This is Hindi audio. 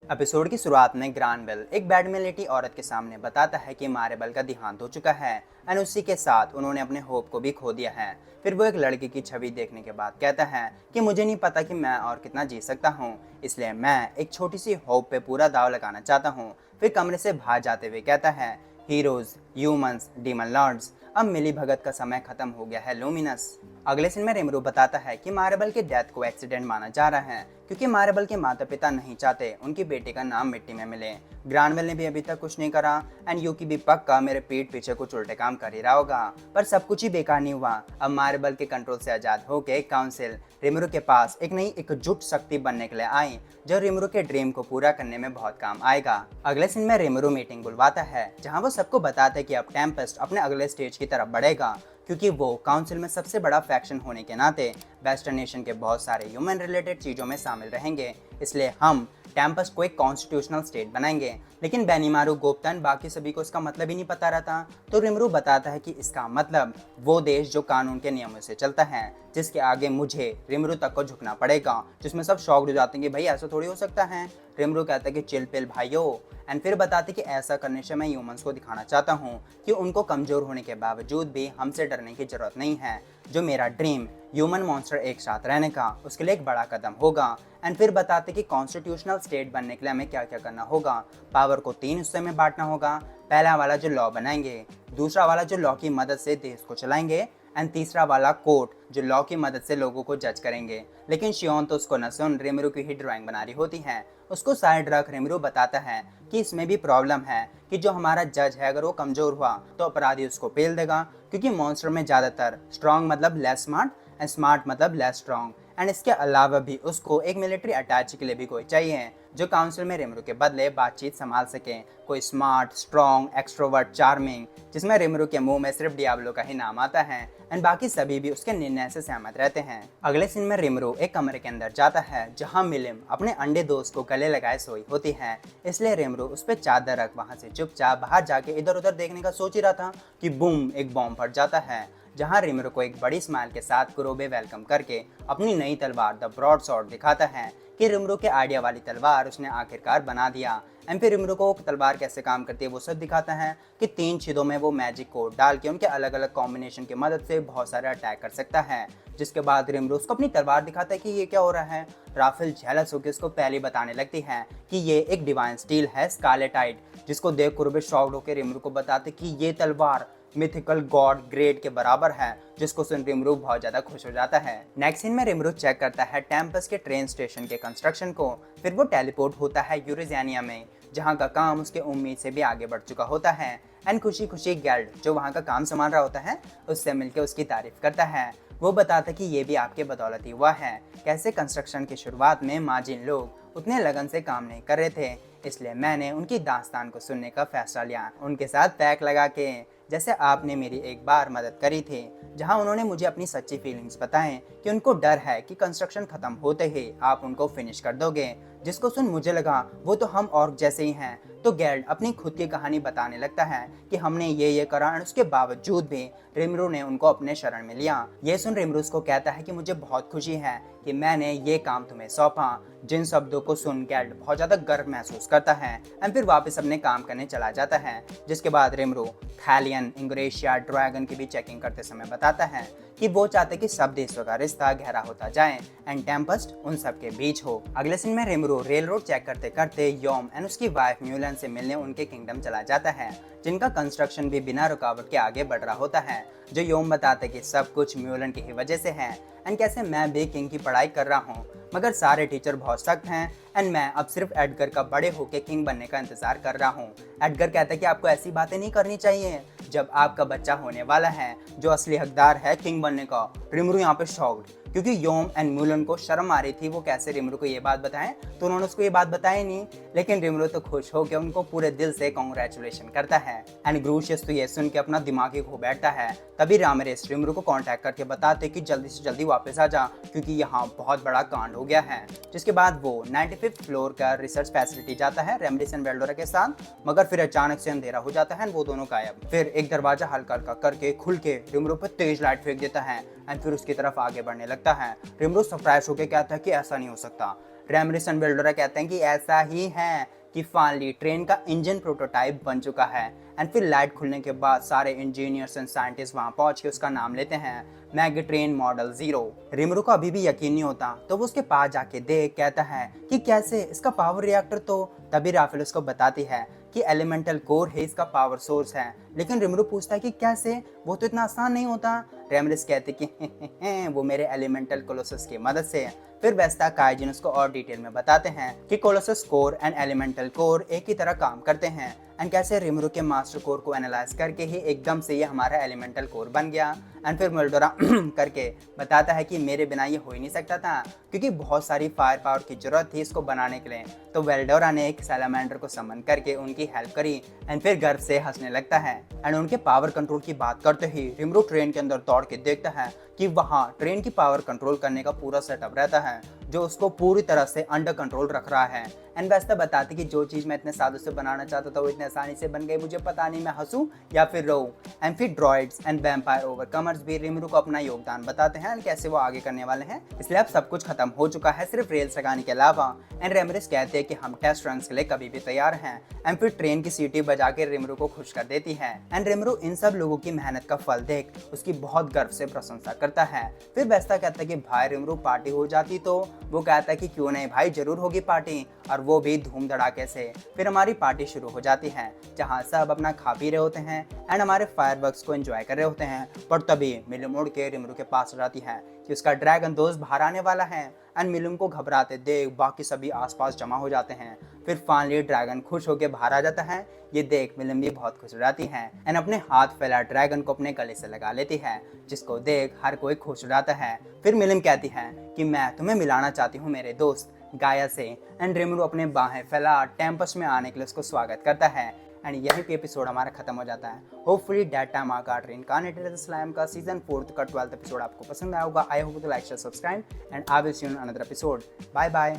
एपिसोड की शुरुआत में ग्रानवेल एक बेड में लेटी औरत के सामने बताता है कि मारेबल का देहांत हो चुका है एंड उसी के साथ उन्होंने अपने होप को भी खो दिया है। फिर वो एक लड़की की छवि देखने के बाद कहता है कि मुझे नहीं पता कि मैं और कितना जी सकता हूँ, इसलिए मैं एक छोटी सी होप पे पूरा दाव लगाना चाहता हूँ। फिर कमरे से बाहर जाते हुए कहता है, हीरोज, ह्यूमंस, डीमन लॉर्ड्स, अब मिली भगत का समय खत्म हो गया है लूमिनस। अगले सीन में रिमरू बताता है कि मारेबल के डेथ को एक्सीडेंट माना जा रहा है क्योंकि मारेबल के माता पिता नहीं चाहते उनकी बेटी का नाम मिट्टी में मिले। ग्रानवेल ने भी अभी तक कुछ नहीं करा एंड यूकी भी पक्का मेरे पीठ पीछे कुछ उल्टे काम कर ही रहा होगा, पर सब कुछ ही बेकार नहीं हुआ। अब मारेबल के कंट्रोल से आजाद होके काउंसिल रिमरू के पास एक नई एकजुट शक्ति बनने के लिए आई जो रिमरू के ड्रीम को पूरा करने में बहुत काम आएगा। अगले सीन में रिमरू मीटिंग बुलवाता है जहां वो सबको बताता है कि अब टेम्पेस्ट अपने अगले स्टेज की तरफ बढ़ेगा क्योंकि वो काउंसिल में सबसे बड़ा फैक्शन होने के नाते वेस्टर्न नेशन के बहुत सारे ह्यूमन रिलेटेड चीज़ों में शामिल रहेंगे, इसलिए हम टेम्पस को एक कॉन्स्टिट्यूशनल स्टेट बनाएंगे। लेकिन बेनीमारू गोप्तन बाकी सभी को इसका मतलब ही नहीं पता रहता, तो रिमरू बताता है कि इसका मतलब वो देश जो कानून के नियमों से चलता है, जिसके आगे मुझे रिमरू तक को झुकना पड़ेगा। जिसमें सब शॉक्ड हो जाते हैं कि भाई ऐसा थोड़ी हो सकता है। रिमरू कहता है कि चिल पिल भाइयों, एंड फिर बताते कि ऐसा करने से मैं ह्यूमंस को दिखाना चाहता हूँ कि उनको कमज़ोर होने के बावजूद भी हमसे डरने की ज़रूरत नहीं है। जो मेरा ड्रीम ह्यूमन मॉन्स्टर एक साथ रहने का, उसके लिए एक बड़ा कदम होगा। एंड फिर बताते कि कॉन्स्टिट्यूशनल स्टेट बनने के लिए हमें क्या क्या करना होगा। पावर को 3 हिस्से में बांटना होगा। पहला वाला जो लॉ बनाएंगे, दूसरा वाला जो लॉ की मदद से देश को चलाएंगे, एंड तीसरा वाला कोर्ट जो लॉ की मदद से लोगों को जज करेंगे। लेकिन शियोन तो उसको न सुन रिमरू की ही ड्राइंग बना रही होती है। उसको साइड रख रिमरू बताता है कि इसमें भी प्रॉब्लम है कि जो हमारा जज है अगर वो कमज़ोर हुआ तो अपराधी उसको पेल देगा, क्योंकि मॉन्स्टर में ज़्यादातर स्ट्रॉन्ग मतलब लेस स्मार्ट एंड स्मार्ट मतलब लेस स्ट्रॉन्ग। एंड इसके अलावा भी उसको एक मिलिट्री अटैच के लिए भी कोई चाहिए जो काउंसिल में रिमरू के बदले बातचीत संभाल सके, कोई स्मार्ट, स्ट्रॉन्ग, एक्सट्रोवर्ट, चार्मिंग, जिसमें रिमरू के मुंह में सिर्फ डियाब्लो का ही नाम आता है एंड बाकी सभी भी उसके निर्णय से सहमत रहते हैं। अगले सीन में रिमरू एक कमरे के अंदर जाता है जहां मिलिम अपने अंडे दोस्त को गले लगाए सोई होती है, इसलिए रिमरू उस पर चादर रख वहां से चुपचाप बाहर जाके इधर उधर देखने का सोच ही रहा था कि बूम, एक बॉम्ब फट जाता है जहां रिमरू को एक बड़ी स्माइल के साथ कुरोबे वेलकम करके अपनी नई तलवार द ब्रॉड सॉर्ड दिखाता है कि रिमरू के आइडिया वाली तलवार उसने आखिरकार बना दिया। एंड फिर रिमरू को तलवार कैसे काम करती है वो सब दिखाता है कि 3 छेदों में वो मैजिक कोड डाल के उनके अलग अलग कॉम्बिनेशन की मदद से बहुत सारे अटैक कर सकता है। जिसके बाद रिमरू उसको अपनी तलवार दिखाता है कि ये क्या हो रहा है। राफेल जेलस होकर इसको पहले बताने लगती है कि ये एक डिवाइन स्टील है स्कारलेटाइट, जिसको देख कुरोबे शॉक्ड होकर रिमरू को बताते कि ये तलवार मिथिकल गॉड ग्रेड के बराबर है, जिसको सुन रिमरू बहुत ज्यादा खुश हो जाता है। नेक्स्ट सीन में रिमरू चेक करता है टेम्पस के ट्रेन स्टेशन के कंस्ट्रक्शन को। फिर वो टेलीपोर्ट होता है यूरेजियानिया में जहाँ का काम उसके उम्मीद से भी आगे बढ़ चुका होता है। एंड खुशी खुशी गेल्ड जो वहाँ का काम संभाल रहा होता है उससे मिलकर उसकी तारीफ करता है। वो बताता कि ये भी आपके बदौलत ही हुआ है। कैसे कंस्ट्रक्शन की शुरुआत में माजिन लोग उतने लगन से काम नहीं कर रहे थे, इसलिए मैंने उनकी दास्तान को सुनने का फैसला लिया, उनके साथ पैक लगा के, जैसे आपने मेरी एक बार मदद करी थी जहां उन्होंने मुझे अपनी सच्ची फीलिंग्स बताएं कि उनको डर है कि कंस्ट्रक्शन खत्म होते ही आप उनको फिनिश कर दोगे। जिसको सुन मुझे लगा वो तो हम और जैसे ही हैं। तो गेल्ड अपनी खुद की कहानी बताने लगता है कि हमने ये करा और उसके बावजूद भी रिमरू ने उनको अपने शरण में लिया। ये सुन रिमरू को कहता है कि मुझे बहुत खुशी है कि मैंने ये काम तुम्हें सौंपा। जिन शब्दों को सुन गेल्ड बहुत ज़्यादा गर्व महसूस करता है एंड फिर वापस अपने काम करने चला जाता है। जिसके बाद रिमरू थैलियन, इंग्रेशिया, ड्रैगन की भी चेकिंग करते समय बताता है कि वो चाहते कि सब देशों का रिश्ता गहरा होता जाए एंड टेम्पस्ट उन सब के बीच हो। अगले सीन में रिमरू रेल रोड चेक करते करते योम एंड उसकी वाइफ म्यूलन से मिलने उनके किंगडम चला जाता है, जिनका कंस्ट्रक्शन भी बिना रुकावट के आगे बढ़ रहा होता है। जो योम बताते कि सब कुछ म्यूलन की ही वजह से है एंड कैसे मैं भी किंग की पढ़ाई कर रहा हूँ, मगर सारे टीचर बहुत सख्त हैं एंड मैं अब सिर्फ एडगर का बड़े होके किंग बनने का इंतजार कर रहा हूँ। एडगर कहता है कि आपको ऐसी बातें नहीं करनी चाहिए जब आपका बच्चा होने वाला है जो असली हकदार है किंग बनने का। रिमरू यहाँ पे शॉक्ड क्योंकि योम एंड म्यूलन को शर्म आ रही थी वो कैसे रिमरू को ये बात बताएं, तो उन्होंने उसको ये बात बताई नहीं। लेकिन रिमरू तो खुश हो के उनको पूरे दिल से कॉन्ग्रेचुलेशन करता है एंड ग्रूशियस तो ये सुन के अपना दिमाग ही खो बैठता है। तभी रामरेस रिमरू को कांटेक्ट करके बताते कि जल्दी से जल्दी वापस आ जा क्योंकि यहाँ बहुत बड़ा कांड हो गया है। जिसके बाद वो 95th फ्लोर का रिसर्च फैसिलिटी जाता है रेमडिस एंड वेल्डोरा के साथ, मगर फिर अचानक से अंधेरा हो जाता है, वो दोनों गायब। फिर एक दरवाजा हल्का हल्का करके खुल के रिमरू पर तेज लाइट फेंक देता है एंड फिर उसकी तरफ आगे बढ़ने लगता है। रिमरू सरप्राइज होकर कहता है कि ऐसा नहीं हो सकता। रेमरिस एंड वेल्डोरा कहते हैं कि ऐसा ही है कि फाइनली ट्रेन का इंजन प्रोटोटाइप बन चुका है। एंड फिर लाइट खुलने के बाद सारे इंजीनियर्स एंड साइंटिस्ट वहां पहुंच के उसका नाम लेते हैं मैग्ट्रेन मॉडल 0। रिमरू को अभी भी यकीन नहीं होता तो वो उसके पास जाके देख कहता है कि कैसे इसका पावर रिएक्टर, तो तभी राफेल उसको बताती है कि एलिमेंटल कोर है इसका पावर सोर्स है। लेकिन रिमरू पूछता है कि कैसे, वो तो इतना आसान नहीं होता। रेमरिस कहते कि वो मेरे एलिमेंटल कोलोसस की मदद से। फिर वेस्टा काइजिन उसको और डिटेल में बताते हैं कि Colossus core and elemental core एक ही तरह काम करते हैं एंड कैसे रिमरू के मास्टर कोर को एनालाइज करके ही एकदम से ये हमारा एलिमेंटल कोर बन गया। एंड फिर वेल्डोरा करके बताता है कि मेरे बिना ये हो ही नहीं सकता था क्योंकि बहुत सारी फायर पावर की जरूरत थी इसको बनाने के लिए। तो वेल्डोरा ने एक सैलामेंडर को समन करके उनकी हेल्प करी एंड फिर गर्व से हंसने लगता है। एंड उनके पावर कंट्रोल की बात करते ही रिमरू ट्रेन के अंदर दौड़ के देखता है कि वहाँ ट्रेन की पावर कंट्रोल करने का पूरा सेटअप रहता है जो उसको पूरी तरह से अंडर कंट्रोल रख रहा है। एंड वेस्टा बताती कि जो चीज़ मैं इतने सालों से बनाना चाहता था वो इतने आसानी से बन गई, मुझे पता नहीं मैं हंसूं या फिर रोऊं। एंड फिर ड्रॉइड्स एंड वैम्पायर ओवरकमर्स भी रिमरू को अपना योगदान बताते हैं कैसे वो आगे करने वाले हैं। इसलिए अब सब कुछ खत्म हो चुका है सिर्फ रेल्स लगाने के अलावा। एंड रेमरिस कहते हैं कि हम टेस्ट रन के लिए कभी भी तैयार हैं। एंड फिर ट्रेन की सीटी बजा के रिमरू को खुश कर देती है। एंड रिमरू इन सब लोगों की मेहनत का फल देख उसकी बहुत गर्व से प्रशंसा करता है। फिर वेस्टा कहता है कि भाई रिमरू पार्टी हो जाती, तो वो कहता है कि क्यों नहीं भाई, जरूर होगी पार्टी, और वो भी धूम धड़ाके से। फिर हमारी पार्टी शुरू हो जाती है जहाँ सब अपना खा पी रहे होते हैं एंड हमारे फायरवर्क्स को एंजॉय कर रहे होते हैं। पर तभी मिलुम उड़ के रिमरू के पास आ जाती है कि उसका ड्रैगन दोस्त बाहर आने वाला है। एंड मिलुम को घबराते देख बाकी सभी आसपास जमा हो जाते हैं। फिर फाइनली ड्रैगन खुश होकर बाहर आ जाता है। ये देख मिलुम भी बहुत खुश हो जाती है एंड अपने हाथ फैला ड्रैगन को अपने गले से लगा लेती है, जिसको देख हर कोई खुश हो जाता है। फिर मिलुम कहती है कि मैं तुम्हें मिलाना चाहती हूँ मेरे दोस्त गाया से। एंड रिमरू अपने बाहें फैला टेम्पस में आने के लिए उसको स्वागत करता है। एंड यहीं पे एपिसोड हमारा खत्म हो जाता है। Hopefully that time I got reincarnated as slime का सीजन 4 का 12th एपिसोड आपको पसंद आया होगा। I hope to like share subscribe and I will see you in another episode. Bye bye.